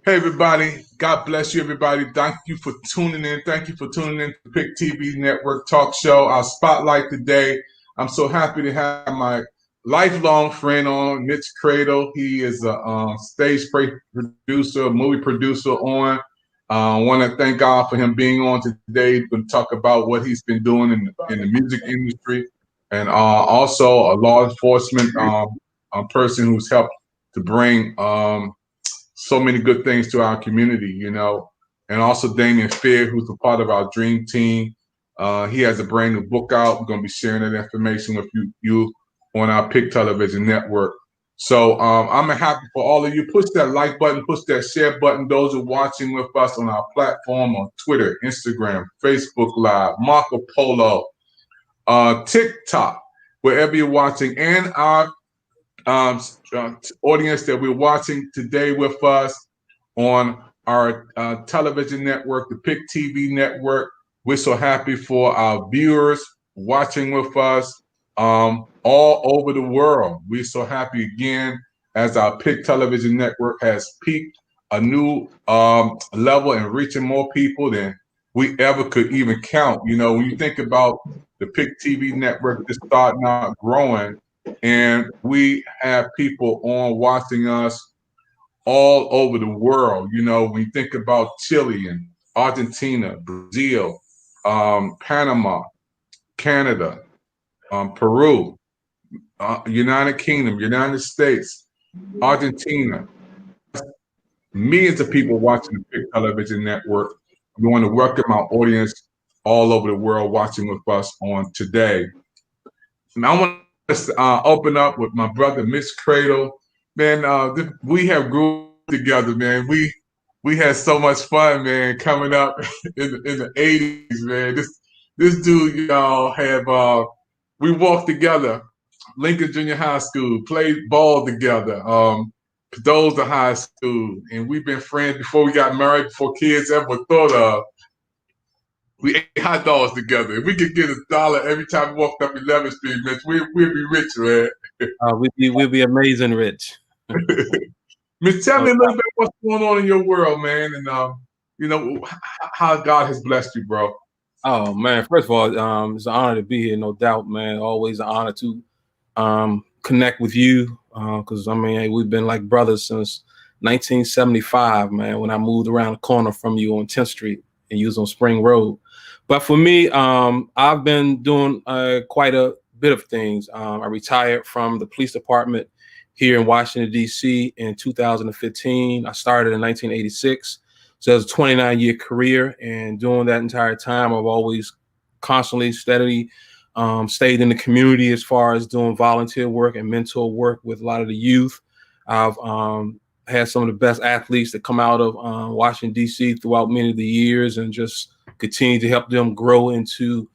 Hey everybody, God bless you everybody. Thank you for tuning in. Thank you for tuning in to Pic TV Network Talk Show, our spotlight today. I'm so happy to have my lifelong friend on, Mitch Cradle. He is a stage producer, movie producer on. I want to thank God for him being on today. We're going to talk about what he's been doing in the music industry, and also a law enforcement person who's helped to bring so many good things to our community, and also Damian Fair, who's a part of our dream team. He has a brand new book out. We're going to be sharing that information with you on our Pic Television Network. So I'm happy for all of you. Push that like button, push that share button. Those who are watching with us on our platform on Twitter, Instagram, Facebook Live, Marco Polo, TikTok, wherever you're watching, and our audience that we're watching today with us on our television network, the Pic TV Network. We're so happy for our viewers watching with us all over the world. We're so happy again as our Pic Television Network has peaked a new level and reaching more people than we ever could even count. When you think about the Pic TV Network just starting out growing, and we have people on watching us all over the world. When you think about Chile and Argentina, Brazil, Panama, Canada, Peru, United Kingdom, United States, Argentina, millions of people watching the Pic Television Network. We want to welcome our audience all over the world watching with us on today. And I want to open up with my brother, Mitch Cradle. Man, we have grew together, man. We had so much fun, man, coming up in the 80s, man. This dude, we walked together, Lincoln Junior High School, played ball together, Pedrosa High School, and we've been friends before we got married, before kids ever thought of. We ate hot dogs together. If we could get $1 every time we walked up 11th Street, Mitch, we'd be rich, man. We'd be amazing rich. Mitch, tell me a little bit what's going on in your world, man, and how God has blessed you, bro. Oh man, first of all, it's an honor to be here, no doubt, man. Always an honor to connect with you, because we've been like brothers since 1975, man. When I moved around the corner from you on 10th Street and you was on Spring Road. But for me, I've been doing quite a bit of things. I retired from the police department here in Washington, D.C. in 2015. I started in 1986. So it was a 29-year career. And during that entire time, I've always constantly, steadily stayed in the community as far as doing volunteer work and mentor work with a lot of the youth. I've had some of the best athletes that come out of Washington, D.C. throughout many of the years, and just continue to help them grow into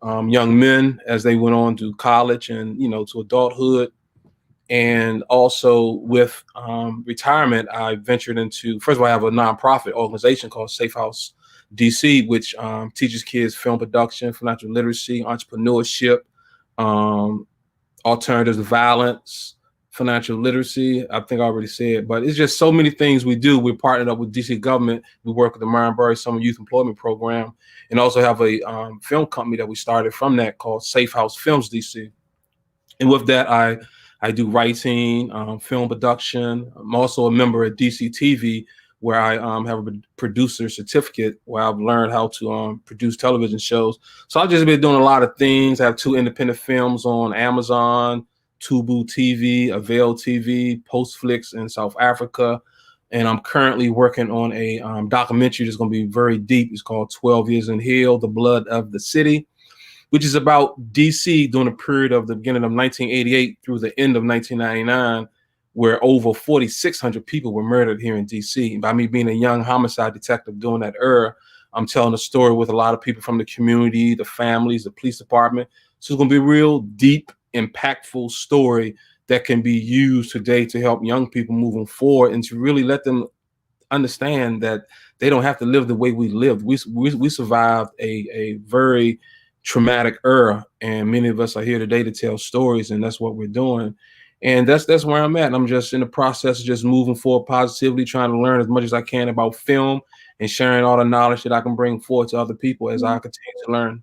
young men as they went on to college and, to adulthood. And also with retirement, I ventured into, first of all, I have a nonprofit organization called Safe House DC, which teaches kids film production, financial literacy, entrepreneurship, alternatives to violence, financial literacy. I think I already said, but it's just so many things we do. We're partnered up with DC government. We work with the Marion Summer Youth Employment Program, and also have a film company that we started from that called Safe House Films DC. And with that, I do writing, film production. I'm also a member at DC TV, where I have a producer certificate where I've learned how to produce television shows. So I've just been doing a lot of things. I have 2 independent films on Amazon, Tubu TV, Avail TV, Postflix in South Africa. And I'm currently working on a documentary that's going to be very deep. It's called 12 Years in Hell, The Blood of the City, which is about DC during a period of the beginning of 1988 through the end of 1999, where over 4,600 people were murdered here in DC. By me being a young homicide detective during that era, I'm telling a story with a lot of people from the community, the families, the police department. So it's going to be a real deep, impactful story that can be used today to help young people moving forward and to really let them understand that they don't have to live the way we lived. We survived a very traumatic era, and many of us are here today to tell stories, and that's what we're doing. And that's where I'm at. And I'm just in the process of just moving forward positively, trying to learn as much as I can about film and sharing all the knowledge that I can bring forward to other people as I continue to learn.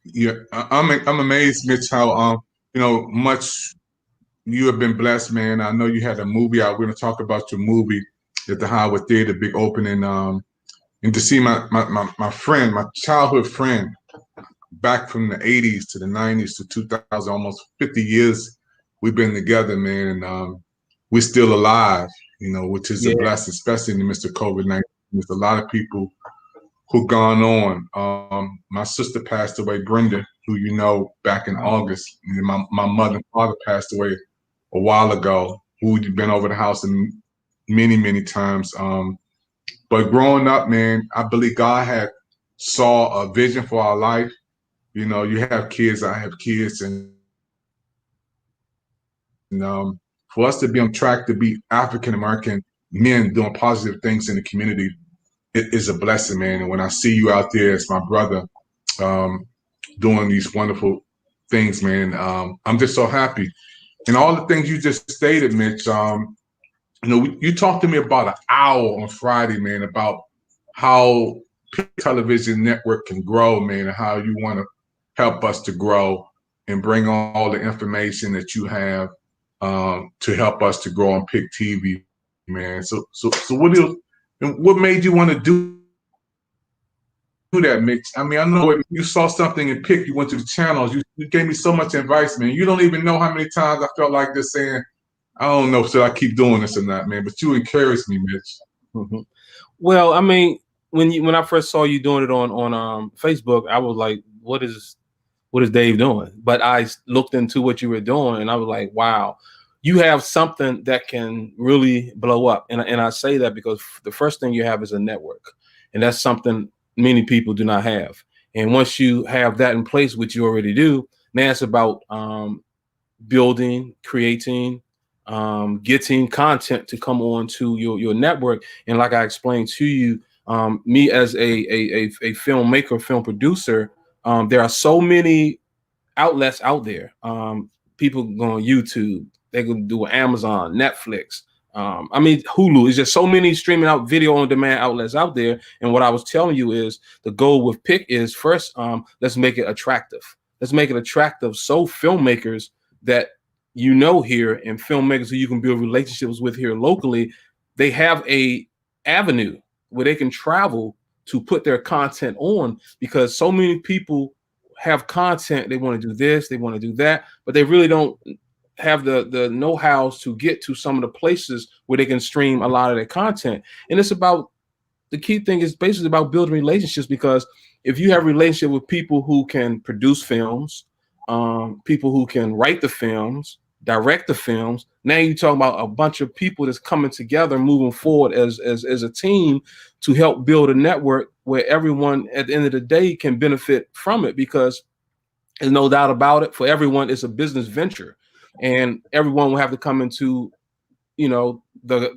Yeah, I'm amazed, Mitch, how much you have been blessed, man. I know you had a movie out. We're gonna talk about your movie at the Howard Theater, big opening. And to see my friend, my childhood friend, back from the '80s to the '90s to 2000, almost 50 years we've been together, man. And we're still alive, which is a Yeah, blessing, especially in the midst of COVID-19. There's a lot of people who gone on. My sister passed away, Brenda, who you know, back in August. And my mother and father passed away a while ago, who'd been over the house many, many times. But growing up, man, I believe God had saw a vision for our life. You have kids, I have kids, and for us to be on track to be African American men doing positive things in the community, it is a blessing, man. And when I see you out there as my brother, um, doing these wonderful things, man, I'm just so happy. And all the things you just stated, Mitch, you talked to me about an hour on Friday, man, about how television network can grow, man, and how you want to help us to grow and bring all the information that you have to help us to grow on Pic TV, man. So what made you want to do that, Mitch? I mean, I know you saw something in Pic, you went to the channels, you gave me so much advice, man. You don't even know how many times I felt like just saying, I don't know, should I keep doing this or not, man? But you encouraged me, Mitch. Mhm. Well, I mean, when I first saw you doing it on Facebook, I was like, what is Dave doing? But I looked into what you were doing, and I was like, wow, you have something that can really blow up. And I say that because the first thing you have is a network, and that's something many people do not have. And once you have that in place, which you already do, now it's about building, creating, getting content to come on to your network. And like I explained to you, me as a filmmaker, film producer, there are so many outlets out there. People go on YouTube, they can do Amazon, Netflix. I mean, Hulu. Is just so many streaming out video on demand outlets out there. And what I was telling you is the goal with Pic is first, let's make it attractive. Let's make it attractive so filmmakers that here and filmmakers who you can build relationships with here locally, they have a avenue where they can travel to put their content on, because so many people have content. They want to do this, they want to do that, but they really don't have the know-hows to get to some of the places where they can stream a lot of their content. And it's about, the key thing is basically about building relationships, because if you have a relationship with people who can produce films, people who can write the films, direct the films, now you're talking about a bunch of people that's coming together, moving forward as a team to help build a network where everyone at the end of the day can benefit from it. Because there's no doubt about it, for everyone it's a business venture, and everyone will have to come into the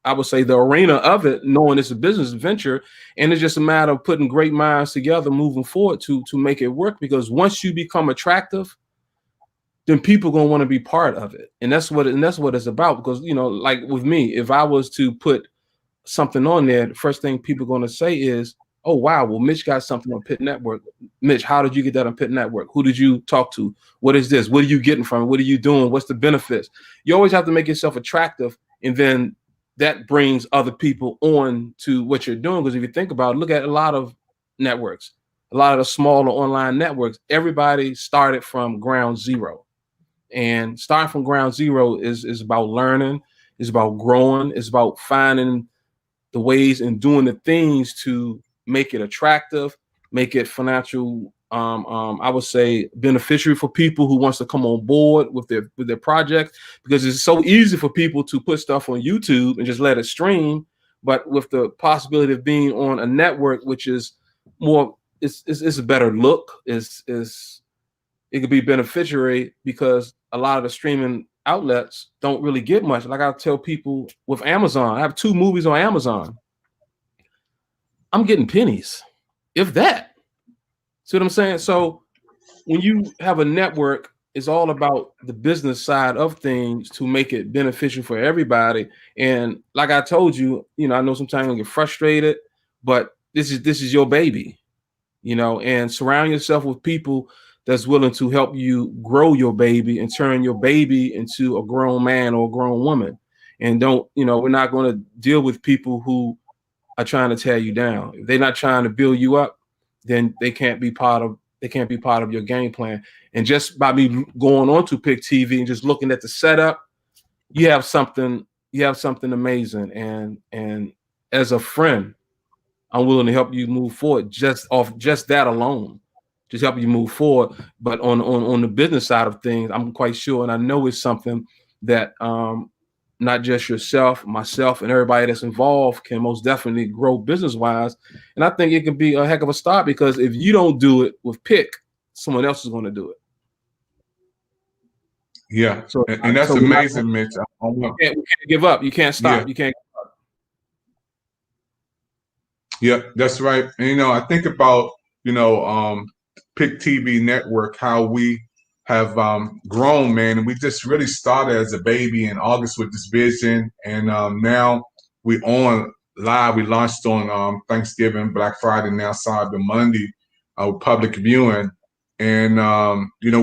I would say the arena of it, knowing it's a business venture. And it's just a matter of putting great minds together, moving forward to make it work. Because once you become attractive, then people gonna want to be part of it, and that's what it's about. Because like with me, if I was to put something on there, the first thing people are going to say is, oh, wow, well, Mitch got something on Pic Network. Mitch, how did you get that on Pic Network? Who did you talk to? What is this? What are you getting from it? What are you doing? What's the benefits? You always have to make yourself attractive, and then that brings other people on to what you're doing. Because if you think about it, look at a lot of networks, a lot of the smaller online networks, everybody started from ground zero. And starting from ground zero is about learning, is about growing, is about finding the ways and doing the things to make it attractive, make it financial. I would say beneficiary for people who wants to come on board with their project, because it's so easy for people to put stuff on YouTube and just let it stream. But with the possibility of being on a network, which is more, it's a better look, is it could be beneficiary, because a lot of the streaming outlets don't really get much. Like I tell people with Amazon, I have 2 movies on Amazon. I'm getting pennies. if that. See what I'm saying? So when you have a network, it's all about the business side of things to make it beneficial for everybody. And like I told you, I know sometimes you get frustrated, but this is your baby, and surround yourself with people that's willing to help you grow your baby and turn your baby into a grown man or a grown woman. And don't, we're not going to deal with people who are trying to tear you down. If they're not trying to build you up, then they can't be part of your game plan. And just by me going on to Pic TV and just looking at the setup, you have something amazing. And as a friend, I'm willing to help you move forward just off just that alone, just help you move forward. But on the business side of things, I'm quite sure, and I know it's something that not just yourself, myself, and everybody that's involved can most definitely grow business-wise. And I think it can be a heck of a start, because if you don't do it with Pic, someone else is going to do it. Yeah, and that's amazing, Mitch. We can't give up. You can't stop. Yeah. You can't. Yeah, that's right. And I think about Pic TV Network, how we have grown, man, and we just really started as a baby in August with this vision, and now we on live. We launched on Thanksgiving, Black Friday, now Cyber Monday, public viewing, and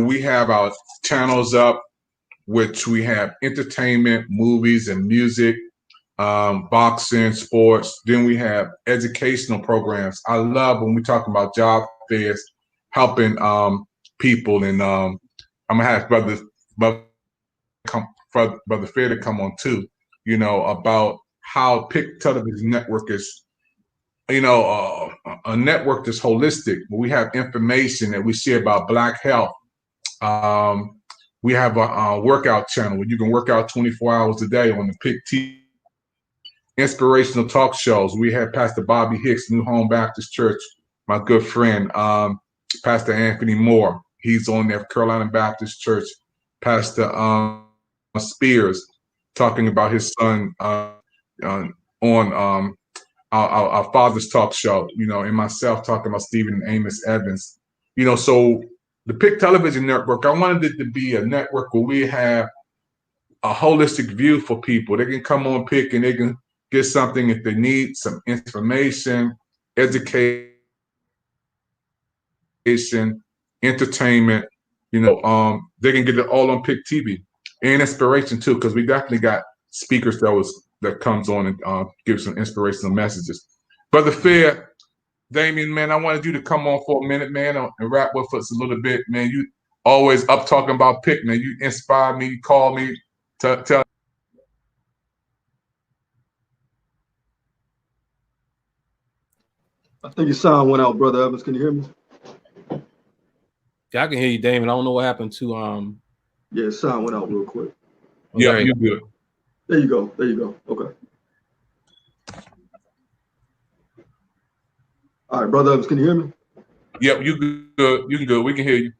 we have our channels up, which we have entertainment, movies, and music. Boxing, sports. Then we have educational programs. I love when we talk about job fairs, helping people. And I'm gonna have brother Fair to come on too. About how Pic Television Network is, a network that's holistic. We have information that we share about Black health. We have a workout channel where you can work out 24 hours a day on the Pic TV. Inspirational talk shows. We have Pastor Bobby Hicks, New Home Baptist Church, my good friend, Pastor Anthony Moore. He's on there, Carolina Baptist Church. Pastor Spears, talking about his son on our Father's Talk Show, and myself talking about Stephen and Amos Evans. So the Pic Television Network, I wanted it to be a network where we have a holistic view for people. They can come on Pic and they can get something if they need some information, education, entertainment. They can get it all on Pic TV, and inspiration too, because we definitely got speakers that comes on and gives some inspirational messages. Brother Fair, Damien, man, I wanted you to come on for a minute, man, and rap with us a little bit, man. You always up talking about Pic, man. You inspire me. You call me. Tell. I think your sound went out, Brother Evans. Can you hear me? Yeah, I can hear you, Damon. I don't know what happened to Yeah, sound went out real quick. Yeah, you good. There you go. Okay. All right, Brother Evans, can you hear me? Yep, you good. You can good. We can hear you.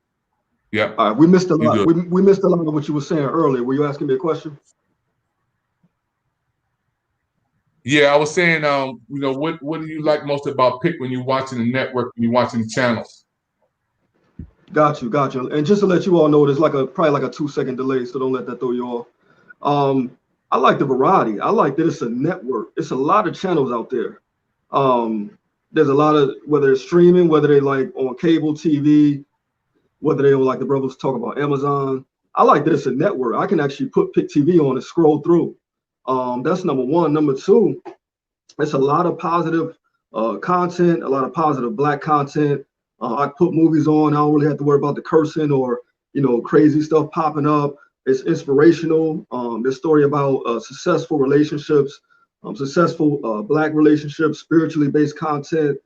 Yeah. All right, we missed a lot. We missed a lot of what you were saying earlier. Were you asking me a question? Yeah, I was saying, what do you like most about Pic when you're watching the network, when you're watching the channels? Got you. And just to let you all know, there's probably like a 2-second delay, so don't let that throw you off. I like the variety. I like that it's a network. It's a lot of channels out there. There's a lot of, whether it's streaming, whether they like on cable TV, whether they on, like the brothers talk about, Amazon. I like that it's a network. I can actually put Pic TV on and scroll through. That's number one. Number two, it's a lot of positive content, a lot of positive Black content. I put movies on. I don't really have to worry about the cursing or crazy stuff popping up. It's inspirational. This story about successful relationships, successful Black relationships, spiritually based content.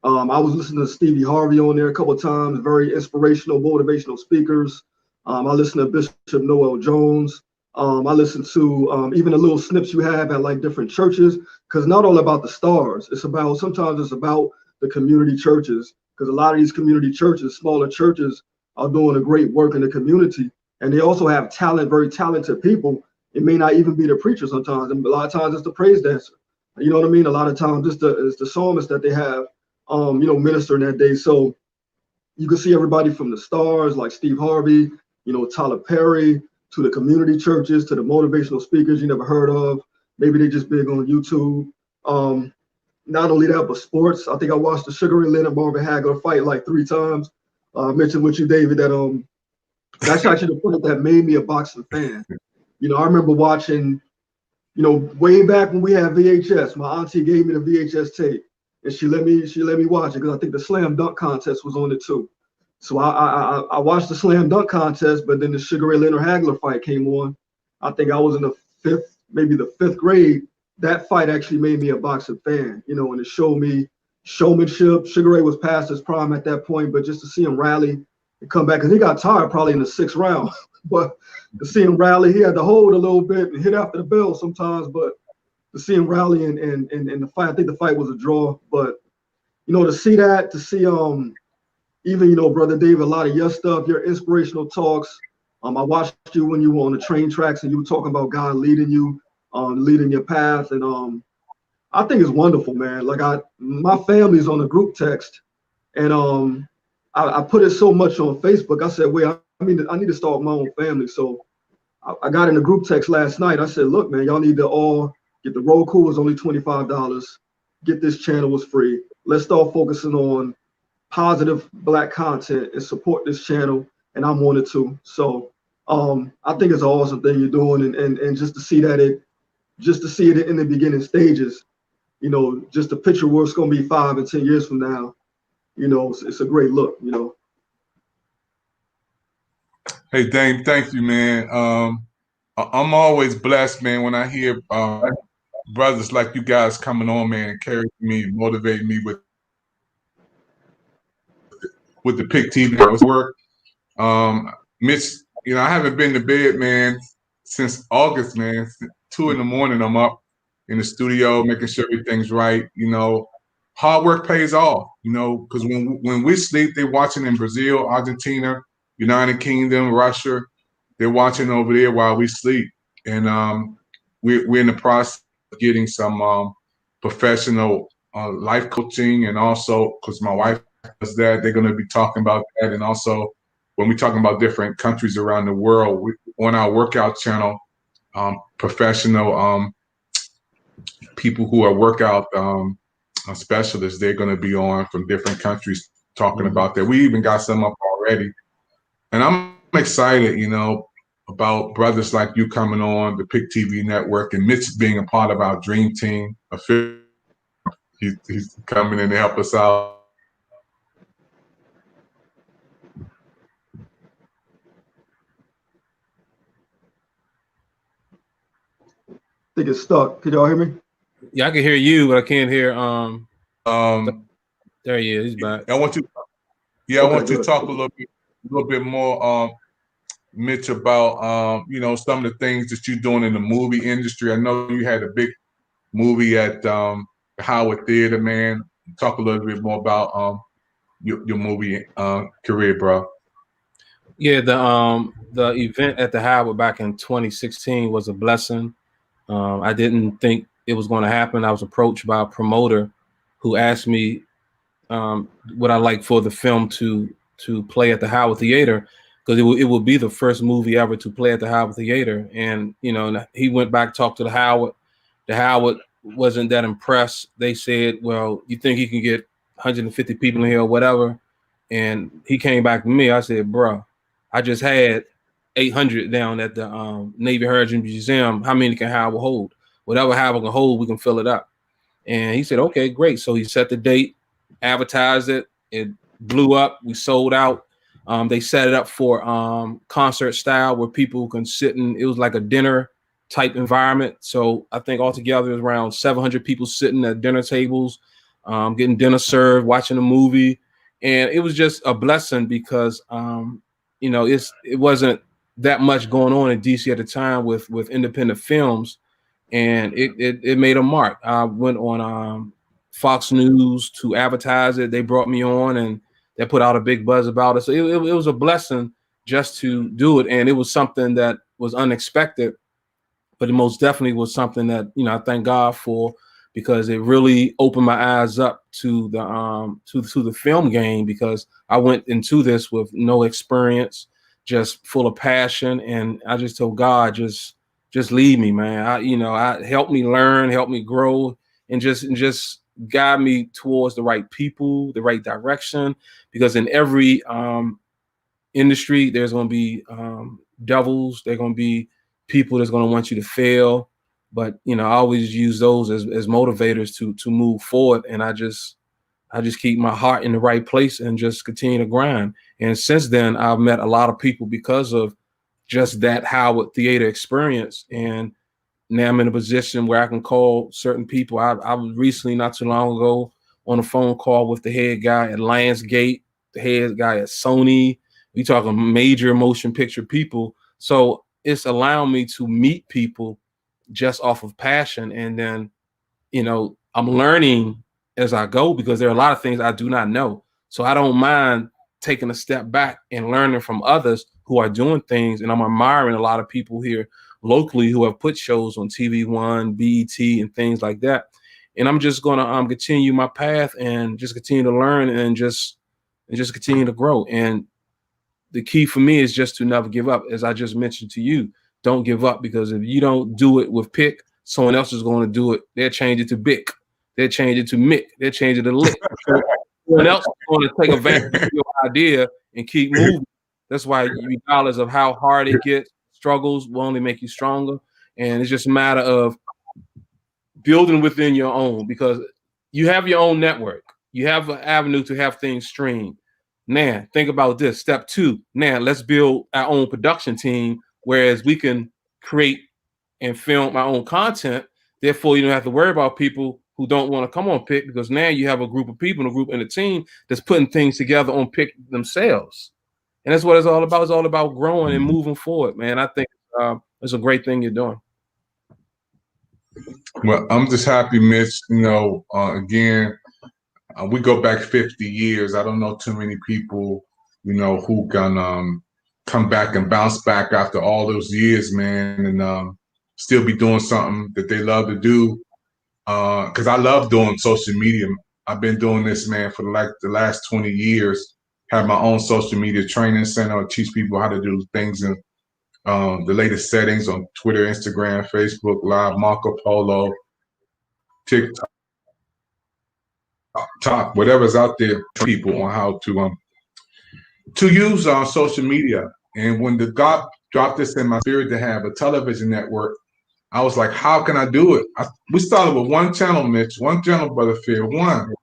I was listening to Stevie Harvey on there a couple of times. Very inspirational, motivational speakers. I listened to Bishop Noel Jones. I listen to even the little snips you have at like different churches, because not all about the stars. Sometimes it's about the community churches, because a lot of these community churches, smaller churches, are doing a great work in the community. And they also have talent, very talented people. It may not even be the preacher sometimes. And a lot of times it's the praise dancer. You know what I mean? A lot of times it's the psalmist that they have ministering that day. So you could see everybody from the stars like Steve Harvey, Tyler Perry, to the community churches, to the motivational speakers you never heard of. Maybe they just big on YouTube. Not only that, but sports. I think I watched the Sugar Ray Leonard Marvin Hagler fight like 3 times. I mentioned with you, David, that that's actually the point that made me a boxing fan. I remember watching, way back when we had VHS. My auntie gave me the VHS tape, and she let me watch it because I think the slam dunk contest was on it too. So I watched the slam dunk contest, but then the Sugar Ray Leonard Hagler fight came on. I think I was in maybe the fifth grade. That fight actually made me a boxing fan, and it showed me showmanship. Sugar Ray was past his prime at that point, but just to see him rally and come back, because he got tired probably in the 6th round, but to see him rally, he had to hold a little bit and hit after the bell sometimes, but to see him rally and the fight, I think the fight was a draw, but, to see that, to see even, Brother Dave, a lot of your stuff, your inspirational talks. I watched you when you were on the train tracks and you were talking about God leading you, leading your path. And I think it's wonderful, man. Like my family's on a group text, and I put it so much on Facebook. I said, wait, I need to start my own family. So I got in a group text last night. I said, look, man, y'all need to all get the Roku. Was only $25. Get this channel, was free. Let's start focusing on positive Black content and support this channel. And I'm on it too. So I think it's an awesome thing you're doing, and just to see it in the beginning stages, just to picture where it's going to be 5 and 10 years from now, it's a great look, Hey, Dame, thank you, man. I'm always blessed, man, when I hear brothers like you guys coming on, man, encouraging me, motivating me with the Pic TV work. Mitch, I haven't been to bed, man, since August, man. 2 in the morning, I'm up in the studio making sure everything's right. Hard work pays off. Because when we sleep, they're watching in Brazil, Argentina, United Kingdom, Russia. They're watching over there while we sleep, and we're in the process of getting some professional life coaching, and also because my wife does that, they're going to be talking about that, and also when we're talking about different countries around the world, on our workout channel, professional people who are workout specialists, they're going to be on from different countries talking about that. We even got some up already. And I'm excited, about brothers like you coming on the Pic TV Network, and Mitch being a part of our dream team. He's coming in to help us out. I think it's stuck. Can y'all hear me? Yeah, I can hear you, but I can't hear. There he is. He's back. I want you. Yeah, okay, I want you to talk a little bit more, Mitch, about some of the things that you're doing in the movie industry. I know you had a big movie at the Howard Theater, man. Talk a little bit more about your movie career, bro. Yeah, the event at the Howard back in 2016 was a blessing. I didn't think it was going to happen. I was approached by a promoter who asked me would I like for the film to play at the Howard Theater, because it would be the first movie ever to play at the Howard Theater. And he went back, talked to the Howard. The Howard wasn't that impressed. They said, well, you think he can get 150 people in here or whatever? And he came back to me. I said, bro, I just had 800 down at the Navy Heritage Museum. How many can Howard hold? Whatever Howard can hold, we can fill it up. And he said, okay, great. So he set the date, advertised it. It blew up. We sold out. They set it up for concert style where people can sit in. It was like a dinner type environment. So I think altogether it was around 700 people sitting at dinner tables, getting dinner served, watching a movie. And it was just a blessing because, it wasn't that much going on in DC at the time with independent films. And it made a mark. I went on Fox News to advertise it. They brought me on and they put out a big buzz about it. So it was a blessing just to do it. And it was something that was unexpected, but it most definitely was something that, I thank God for because it really opened my eyes up to the film game, because I went into this with no experience, just full of passion, and I just told God, just lead me, man. I help me learn, help me grow, and just guide me towards the right people, the right direction, because in every industry there's going to be devils, there's going to be people that's going to want you to fail, but I always use those as motivators to move forward, and I just keep my heart in the right place and just continue to grind. And since then, I've met a lot of people because of just that Howard theater experience. And now I'm in a position where I can call certain people. I was recently, not too long ago, on a phone call with the head guy at Lionsgate, the head guy at Sony. We talking major motion picture people. So it's allowing me to meet people just off of passion. And then, I'm learning as I go, because there are a lot of things I do not know. So I don't mind taking a step back and learning from others who are doing things. And I'm admiring a lot of people here locally who have put shows on TV One, BET, and things like that. And I'm just going to continue my path and just continue to learn and just continue to grow. And the key for me is just to never give up. As I just mentioned to you, don't give up, because if you don't do it with Pic, someone else is going to do it. They'll change it to Bic. They'll change it to Mick. They'll change it to Lick. Someone else is going to take advantage of your idea and keep moving. That's why, regardless of how hard it gets, struggles will only make you stronger. And it's just a matter of building within your own, because you have your own network. You have an avenue to have things streamed. Now, think about this. Step 2. Now, let's build our own production team, whereas we can create and film our own content. Therefore, you don't have to worry about people who don't want to come on Pic, because now you have a group of people, a group and a team that's putting things together on Pic themselves. And that's what it's all about. It's all about growing and moving forward, man. I think it's a great thing you're doing. Well, I'm just happy, Mitch. Again, we go back 50 years. I don't know too many people, who can come back and bounce back after all those years, man, and still be doing something that they love to do. Because I love doing social media. I've been doing this, man, for the last 20 years. Have my own social media training center. I teach people how to do things in the latest settings on Twitter, Instagram, Facebook Live, Marco Polo, TikTok, whatever's out there. People on how to use social media. And when God dropped this in my spirit to have a television network, I was like, how can I do it? We started with one channel, Mitch, one channel, Brother Fear, one.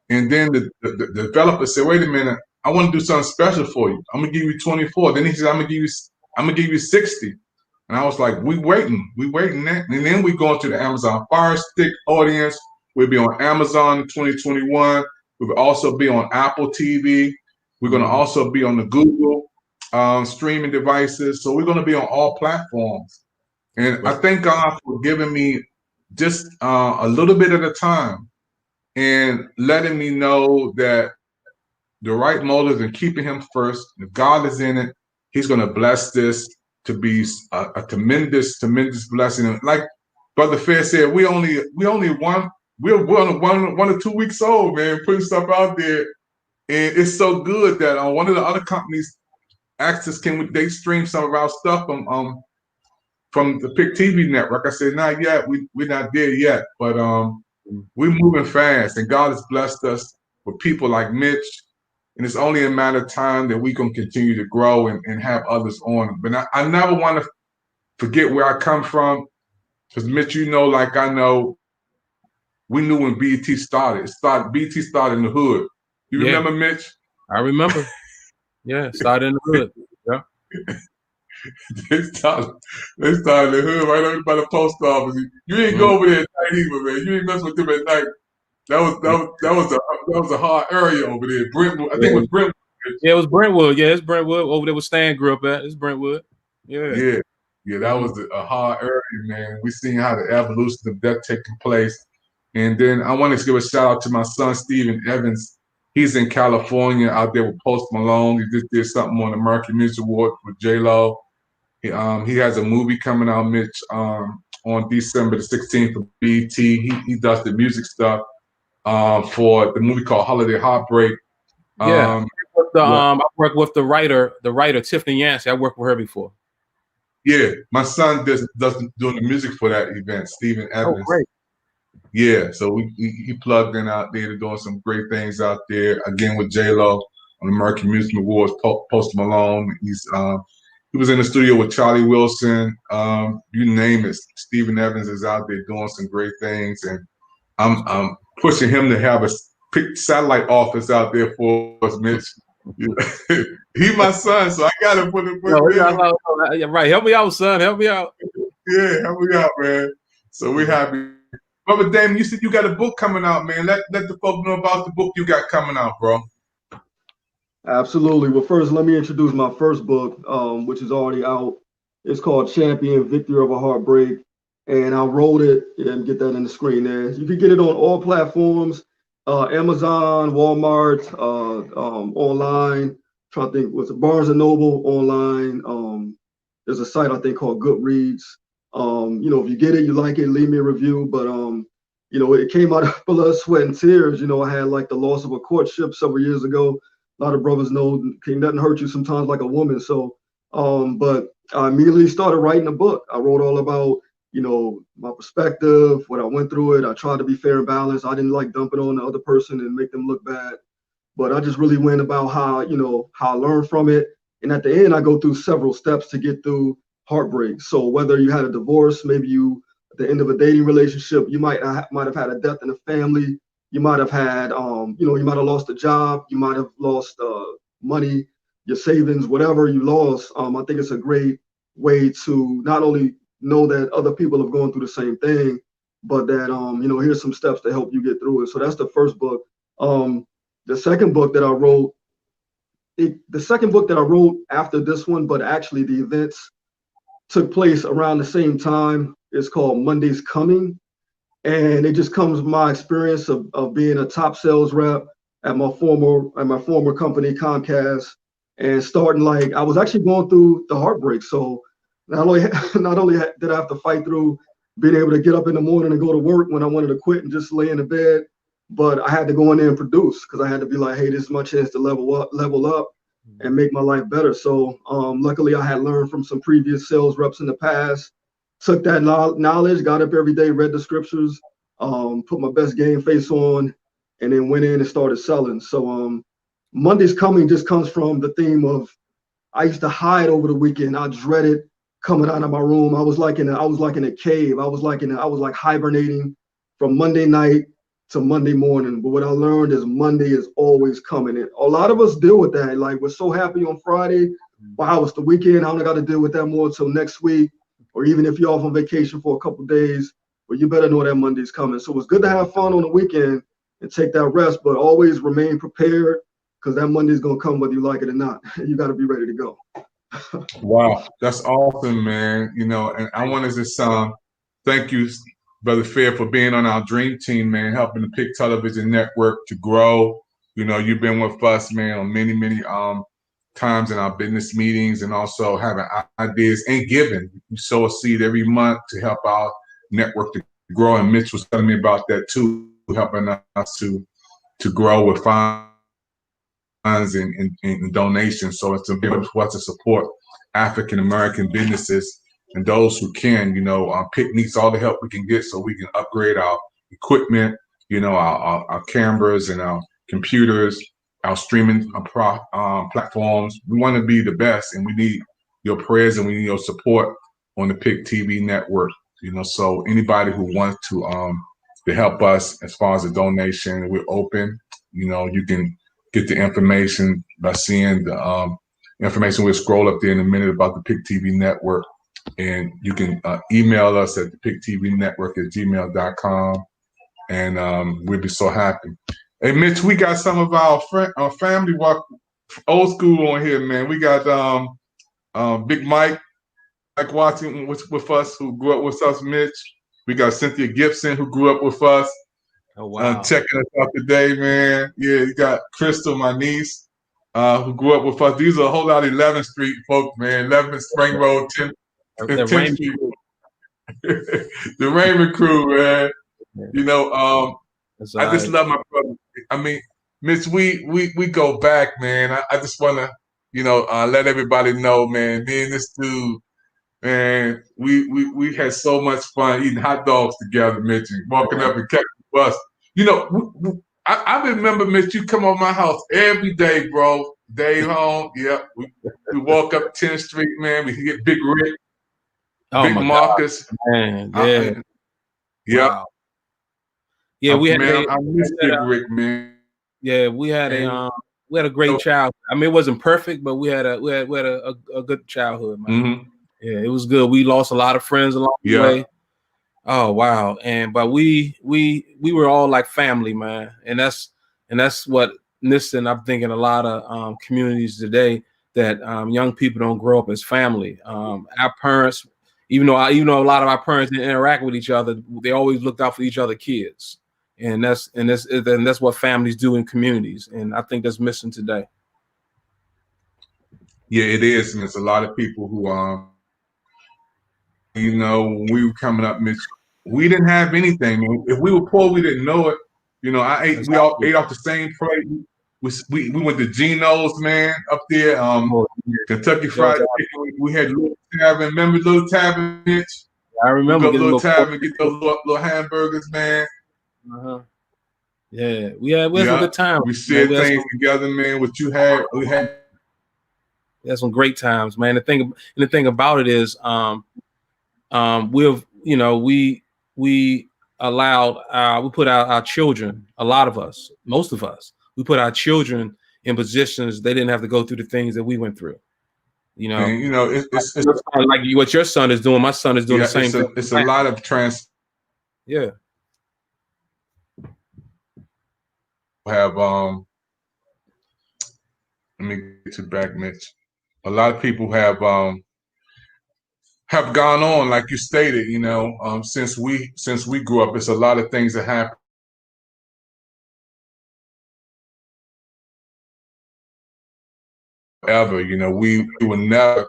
And then the developer said, wait a minute, I want to do something special for you. I'm gonna give you 24. Then he said, I'm gonna give you 60. And I was like, we waiting that. And then we go into the Amazon Fire Stick audience. We'll be on Amazon in 2021. We'll also be on Apple TV. We're gonna also be on the Google streaming devices. So we're gonna be on all platforms. And I thank God for giving me just a little bit at a time and letting me know that the right motives and keeping him first. If God is in it, he's going to bless this to be a tremendous, tremendous blessing. And like Brother Fair said, we're only one or 2 weeks old, man, putting stuff out there. And it's so good that one of the other companies asked us, they stream some of our stuff from the Pic TV Network. I said, not yet. We're not there yet, but we're moving fast, and God has blessed us with people like Mitch, and it's only a matter of time that we can continue to grow and have others on. But I never want to forget where I come from, because Mitch, like I know, we knew when BET started. BET started in the hood. You remember, Mitch? I remember. Yeah, started in the hood. Yeah. They started in the hood right over by the post office. You ain't go over there at night either, man. You ain't mess with them at night. That was a hard area over there. Brentwood, I think it was Brentwood. Yeah, it was Brentwood. Yeah, it's Brentwood. Over there where Stan grew up at. It's Brentwood. Yeah. Yeah, that was a hard area, man. We seen how the evolution of that taking place. And then I want to give a shout out to my son, Steven Evans. He's in California out there with Post Malone. He just did something on the American Music Award with J-Lo. He has a movie coming out, Mitch, on December the 16th for BT. He does the music stuff for the movie called Holiday Heartbreak. Yeah. Yeah. I work with the writer Tiffany Yancey. I worked with her before. Yeah, my son does doing the music for that event, Stephen Evans. Oh, great. Yeah, so he plugged in out there to doing some great things out there. Again with J-Lo on the American Music Awards, Post Malone. He was in the studio with Charlie Wilson. You name it. Stephen Evans is out there doing some great things, and I'm pushing him to have a satellite office out there for us, Mitch. He my son, so I gotta put him. Yeah, right. Help me out, son. Help me out. Yeah, help me out, man. So we're happy. Brother Damon, you said you got a book coming out, man. Let the folk know about the book you got coming out, bro. Absolutely. Well, first, let me introduce my first book, which is already out. It's called Champion: Victory Over Heartbreak. And I wrote it, and get that in the screen there. You can get it on all platforms, Amazon, Walmart, online. Trying to think, was it Barnes and Noble online? There's a site I think called Goodreads. If you get it, you like it, leave me a review. But it came out of blood, sweat, and tears. I had like the loss of a courtship several years ago. A lot of brothers know nothing hurt you sometimes like a woman. So, but I immediately started writing a book. I wrote all about my perspective, what I went through it. I tried to be fair and balanced. I didn't like dumping on the other person and make them look bad. But I just really went about how I learned from it. And at the end, I go through several steps to get through heartbreak. So whether you had a divorce, maybe you at the end of a dating relationship, you might have had a death in the family. You might have had, you might have lost a job. You might have lost money, your savings, whatever you lost. I think it's a great way to not only know that other people have gone through the same thing, but that here's some steps to help you get through it. So that's the first book. The second book that I wrote, after this one, but actually the events took place around the same time. It's called Monday's Coming, and it just comes from my experience of being a top sales rep at my former company Comcast, and starting I was actually going through the heartbreak. So not only did I have to fight through being able to get up in the morning and go to work when I wanted to quit and just lay in the bed, but I had to go in there and produce because I had to be like, hey, this is my chance to level up and make my life better. So luckily I had learned from some previous sales reps in the past, took that knowledge, got up every day, read the scriptures, put my best game face on, and then went in and started selling. So Monday's Coming just comes from the theme of I used to hide over the weekend. I dreaded coming out of my room. I was like in a cave. I was like hibernating from Monday night to Monday morning. But what I learned is Monday is always coming. And a lot of us deal with that. Like, we're so happy on Friday. Wow, it's the weekend. I don't got to deal with that more until next week. Or even if you're off on vacation for a couple of days, but you better know that Monday's coming. So it's good to have fun on the weekend and take that rest, but always remain prepared because that Monday's going to come whether you like it or not. You got to be ready to go. Wow, that's awesome, man. And I want to just thank you, Brother Fair, for being on our dream team, man, helping the Pic Television Network to grow. You've been with us, man, on many, many times in our business meetings, and also having ideas and giving. You sow a seed every month to help our network to grow. And Mitch was telling me about that too, helping us to grow with funds and donations. So it's important for us to support African American businesses and those who can. Pic needs all the help we can get so we can upgrade our equipment, our cameras and our computers, our streaming platforms. We want to be the best, and we need your prayers and we need your support on the Pic TV network. So anybody who wants to help us as far as a donation, we're open. You can get the information by seeing the information. We'll scroll up there in a minute about the Pic TV network, and you can email us at the pictvnetwork@gmail.com, and we'll be so happy. Hey, Mitch, we got some of our family old school on here, man. We got Big Mike Watson with us, who grew up with us, Mitch. We got Cynthia Gibson, who grew up with us. Oh, wow. Checking us out today, man. Yeah, you got Crystal, my niece, who grew up with us. These are a whole lot of 11th Street folks, man. 11th Spring Road, 10th Street. The Raymond crew, man. You know, I just love my brother. I mean, Mitch, we go back, man. I just want to, let everybody know, man. Me and this dude, man, we had so much fun eating hot dogs together, Mitch, and walking up and catching the bus. I remember, Mitch, you come over my house every day, bro. Day home, yep. We walk up 10th Street, man. We get Big Rick, Big Marcus, man. Yeah, yep. Wow. Yeah, I miss Big Rick, man. Yeah, we had a great childhood. I mean, it wasn't perfect, but we had a good childhood, man. Mm-hmm. Yeah, it was good. We lost a lot of friends along the way. Oh wow! But we were all like family, man. And that's what missing. I'm thinking a lot of communities today that young people don't grow up as family. Our parents, even though a lot of our parents didn't interact with each other, they always looked out for each other kids. And that's what families do in communities. And I think that's missing today. Yeah, it is, and there's a lot of people who when we were coming up, Mitch, we didn't have anything. If we were poor, we didn't know it. We all ate off the same plate. We went to Geno's, man, up there, Kentucky Fried Chicken. We had Little Tavern. Remember Little Tavern, Mitch? I remember we go Little Tavern, get those little hamburgers, man. Yeah, we had some good times. We shared things together, man. What you had, we had. We had some great times, man. The thing about it is, we put our children, a lot of us, most of us, we put our children in positions they didn't have to go through the things that we went through. It's like what your son is doing. My son is doing the same thing. It's a lot of Yeah. Have let me get you back, Mitch. A lot of people have gone on, like you stated, since we grew up. It's a lot of things that happen. Ever, we will never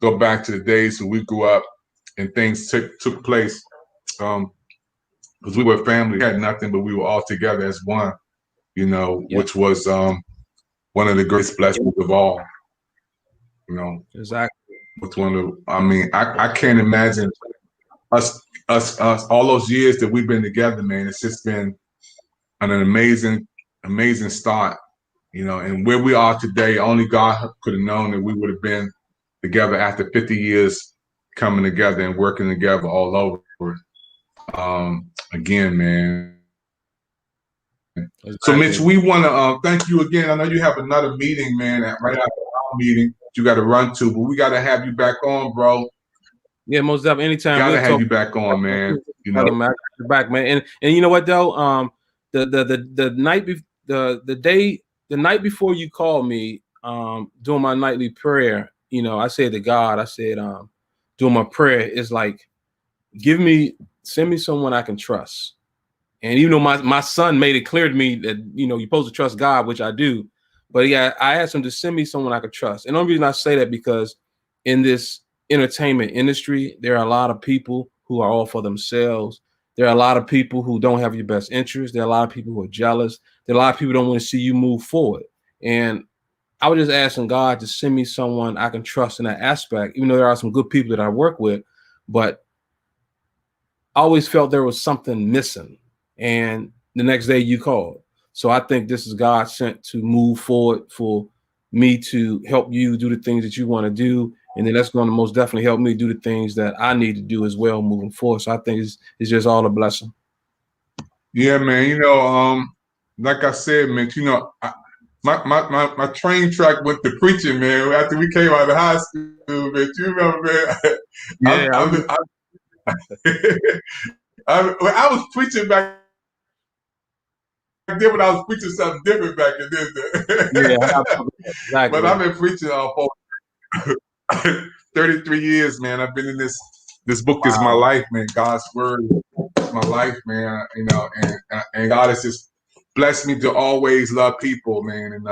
go back to the days when we grew up and things took place. Because we were family, we had nothing, but we were all together as one. Which was one of the greatest blessings of all. Exactly. With one of, I can't imagine us all those years that we've been together, man. It's just been an amazing start, and where we are today, only God could have known that we would have been together after 50 years coming together and working together all over. Again, man. Exactly. So, Mitch, we want to thank you again. I know you have another meeting, man, right after our meeting you got to run to, but we got to have you back on, bro. Yeah, most definitely. Anytime. Gotta have you back on, man. Back, man. And you know what though? The night before you called me, doing my nightly prayer, I said to God, doing my prayer is like, send me someone I can trust. And even though my son made it clear to me that, you're supposed to trust God, which I do. But yeah, I asked him to send me someone I could trust. And the only reason I say that because in this entertainment industry, there are a lot of people who are all for themselves. There are a lot of people who don't have your best interest. There are a lot of people who are jealous. There are a lot of people who don't want to see you move forward. And I was just asking God to send me someone I can trust in that aspect, even though there are some good people that I work with. But I always felt there was something missing. And the next day you called. So I think this is God sent to move forward for me to help you do the things that you want to do. And then that's going to most definitely help me do the things that I need to do as well moving forward. So I think it's just all a blessing. Yeah, man. Like I said, Mitch, my train track went to preaching, man, after we came out of high school, man. You remember, man? Yeah, I was preaching back then, but I was preaching something different back in this day. Yeah, exactly. But I've been preaching for 33 years, man. I've been in this book is my life, man. God's word is my life, man. And God has just blessed me to always love people, man. And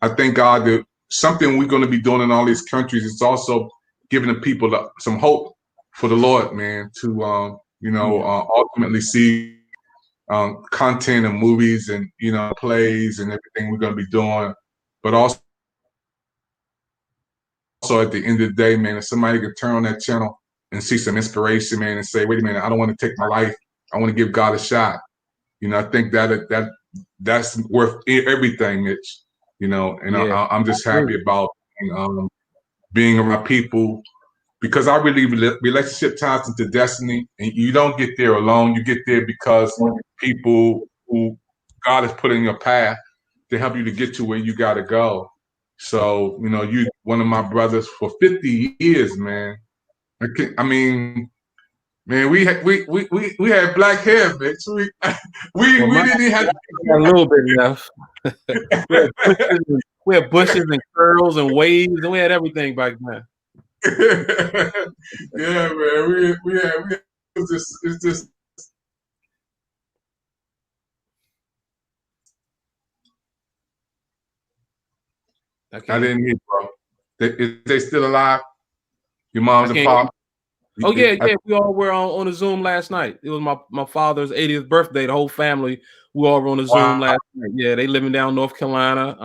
I thank God that something we're going to be doing in all these countries is also giving the people some hope for the Lord, man, to ultimately see content and movies and plays and everything we're gonna be doing, but also at the end of the day, man, if somebody could turn on that channel and see some inspiration, man, and say, wait a minute, I don't want to take my life. I want to give God a shot. I think that's worth everything, Mitch. And I'm just happy about being around people, because I believe relationship ties into destiny, and you don't get there alone. You get there because people who God has put in your path to help you to get to where you got to go. So, you one of my brothers for 50 years, man. I mean, man, we had black hair, bitch. We didn't even have a little bit left. we had bushes and curls and waves, and we had everything back then. Yeah, man. We had it's just. I didn't hear, bro. Is they still alive? Your moms and pop? Oh yeah. We all were on a Zoom last night. It was my father's 80th birthday. The whole family, we all were on a Zoom last night. Yeah, they living down North Carolina.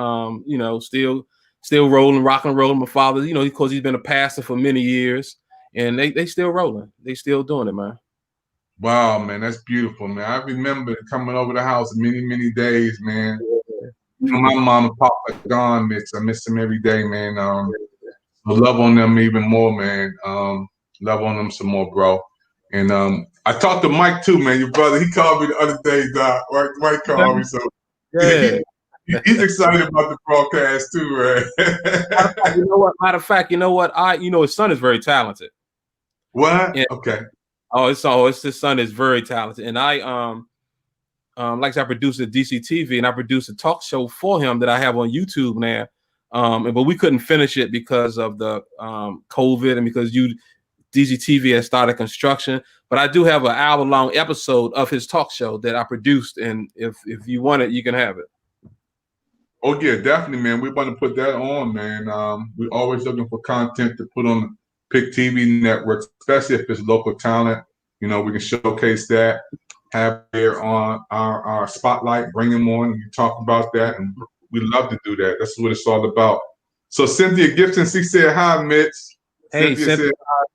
Still rolling, rock and rolling. My father, because he's been a pastor for many years, and they still rolling. They still doing it, man. Wow, man, that's beautiful, man. I remember coming over the house many days, man. My mom and pop are gone, Mitch. I miss them every day, man. I love on them even more, man. Love on them some more, bro. And I talked to Mike too, man. Your brother, he called me the other day, Doc. Mike called me, so he's excited about the broadcast too, man. Matter of fact, his son is very talented. What? Okay. It's his son is very talented, and I like I produced at DC TV, and I produced a talk show for him that I have on YouTube now. But we couldn't finish it because of the COVID, and because DC TV has started construction. But I do have an hour-long episode of his talk show that I produced, and if you want it, you can have it. Oh yeah, definitely, man. We want to put that on, man. We're always looking for content to put on the Pic TV Network, especially if it's local talent. We can showcase that. Have there on our spotlight, bring them on, and you talk about that, and we love to do that. That's what it's all about. So Cynthia Gibson, she said hi, Mitch. Hey, Cynthia said hi.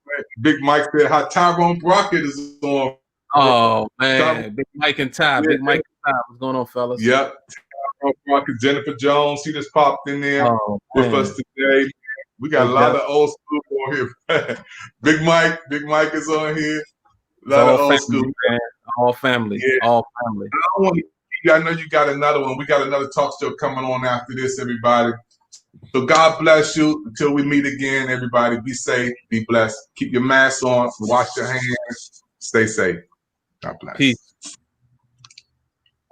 Big Mike said hi. Tyrone Brockett is on. Oh man, Big Mike and Ty. Big Mike and Ty. What's going on, fellas? Yep. Tyrone Brockett, Jennifer Jones, she just popped in there with us today. We got a lot of old school on here. Big Mike is on here. A lot of old school. Man. All family. Yeah. All family. I know you got another one. We got another talk show coming on after this, everybody. So God bless you. Until we meet again, everybody, be safe, be blessed. Keep your mask on, wash your hands, stay safe. God bless. Peace.